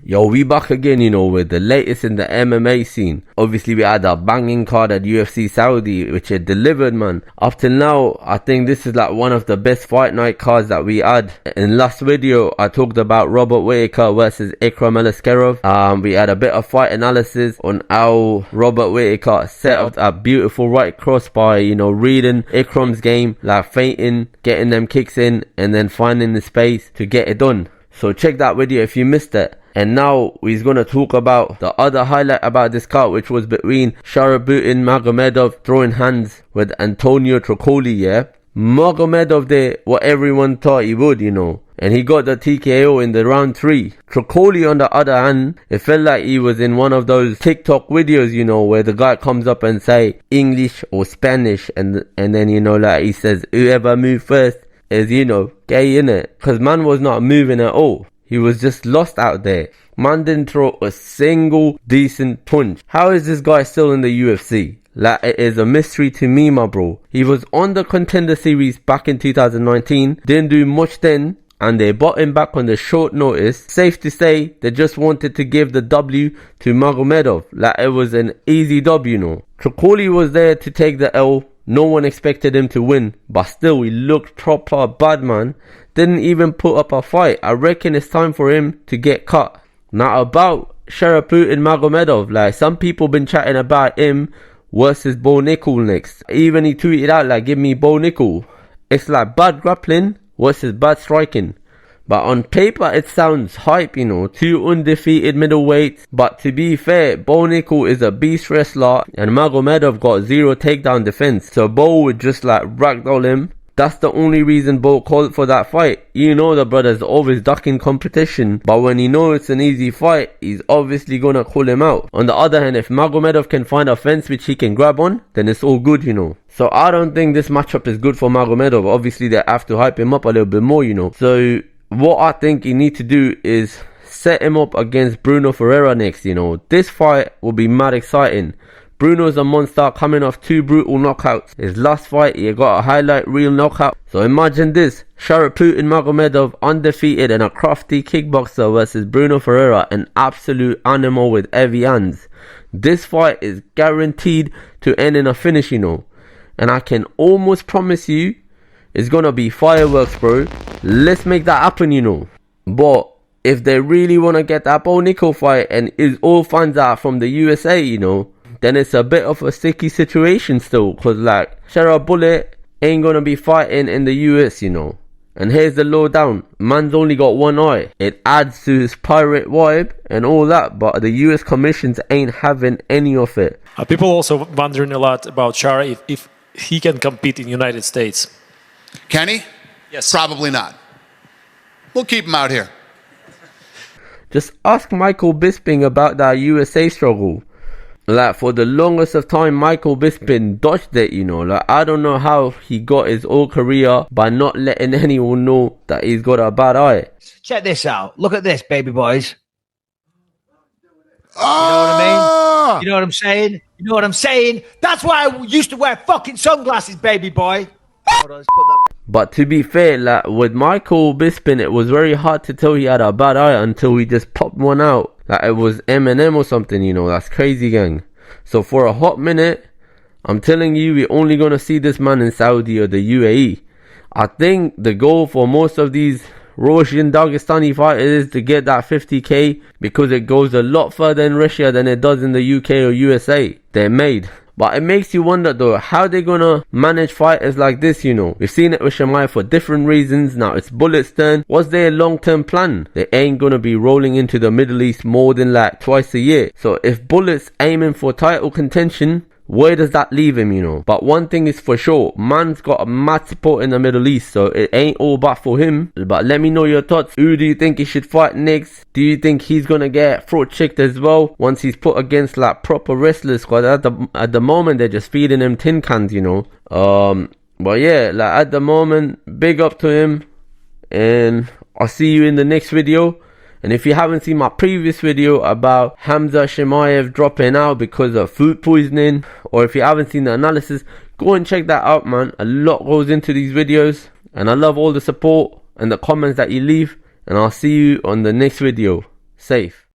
Yo, we back again, you know, with the latest in the MMA scene. Obviously, we had a banging card at UFC Saudi, which it delivered, man. Up till now, I think this is like one of the best fight night cards that we had. In last video, I talked about Robert Whittaker versus Ikram Alaskerov. We had a bit of fight analysis on how Robert Whittaker set up a beautiful right cross by, you know, reading Ikram's game, like feinting, getting them kicks in, and then finding the space to get it done. So check that video if you missed it. And now we're going to talk about the other highlight about this card, which was between Sharaputdin Magomedov throwing hands with Antonio Trocoli, yeah. Magomedov did what everyone thought he would, you know, and he got the TKO in the round 3. Trocoli, on the other hand, it felt like he was in one of those TikTok videos, you know, where the guy comes up and say English or Spanish, and then, you know, like he says, whoever move first is, you know, gay, innit? Because man was not moving at all. He was just lost out there. Man didn't throw a single decent punch. How is this guy still in the UFC? Like, it is a mystery to me, my bro. He was on the Contender Series back in 2019. Didn't do much then, and they brought him back on the short notice. Safe to say, they just wanted to give the W to Magomedov. Like, it was an easy W, you know. Trocoli was there to take the L. No one expected him to win, but still, he looked proper bad, man. Didn't even put up a fight. I reckon it's time for him to get cut. Now about Sharaputdin Magomedov, like, some people been chatting about him versus Bo Nickal next. Even he tweeted out like, give me Bo Nickal. It's like bad grappling versus bad striking. But on paper it sounds hype, you know, 2 undefeated middleweights. But to be fair, Bo Nickal is a beast wrestler and Magomedov got 0 takedown defense. So Bo would just like ragdoll him. That's the only reason Bo called for that fight. You know the brother's always ducking competition, but when he knows it's an easy fight, he's obviously gonna call him out. On the other hand, if Magomedov can find a fence which he can grab on, then it's all good, you know. So I don't think this matchup is good for Magomedov. Obviously they have to hype him up a little bit more, you know. So what I think you need to do is set him up against Bruno Ferreira next, you know. This fight will be mad exciting. Bruno's a monster coming off 2 brutal knockouts. His last fight, he got a highlight reel knockout. So imagine this, Sharaputdin Magomedov undefeated and a crafty kickboxer versus Bruno Ferreira, an absolute animal with heavy hands. This fight is guaranteed to end in a finish, you know. And I can almost promise you, it's gonna be fireworks, bro. Let's make that happen, you know. But if they really wanna get that Bo Nickal fight and is all fans are from the USA, you know, then it's a bit of a sticky situation still, because like Shara Bullet ain't gonna be fighting in the US, you know. And here's the lowdown, man's only got one eye. It adds to his pirate vibe and all that, but the US commissions ain't having any of it. People also wondering a lot about Shara if he can compete in the United States. Can he? Yes. Probably not. We'll keep him out here. Just ask Michael Bisping about that USA struggle. Like, for the longest of time, Michael Bisping dodged it, you know. Like, I don't know how he got his whole career by not letting anyone know that he's got a bad eye. Check this out. Look at this, baby boys. Oh! You know what I mean? You know what I'm saying? You know what I'm saying? That's why I used to wear fucking sunglasses, baby boy. Hold on, let's put that back. But to be fair, like, with Michael Bisping, it was very hard to tell he had a bad eye until he just popped one out. Like, it was Eminem or something, you know. That's crazy, gang. So for a hot minute, I'm telling you, we're only going to see this man in Saudi or the UAE. I think the goal for most of these Russian Dagestani fighters is to get that 50k, because it goes a lot further in Russia than it does in the UK or USA. They're made. But it makes you wonder though, how they gonna manage fighters like this, you know. We've seen it with Shamai for different reasons. Now it's Bullet's turn. What's their long-term plan? They ain't gonna be rolling into the Middle East more than like twice a year. So if Bullet's aiming for title contention, where does that leave him, you know? But one thing is for sure, man's got a mad support in the Middle East, so it ain't all bad for him. But let me know your thoughts. Who do you think he should fight next? Do you think he's gonna get throat checked as well once he's put against like proper wrestlers? Because at the moment they're just feeding him tin cans, you know. But yeah, like at the moment, big up to him, and I'll see you in the next video. And if you haven't seen my previous video about Hamza Chimaev dropping out because of food poisoning, or if you haven't seen the analysis, go and check that out, man. A lot goes into these videos, and I love all the support and the comments that you leave, and I'll see you on the next video. Safe.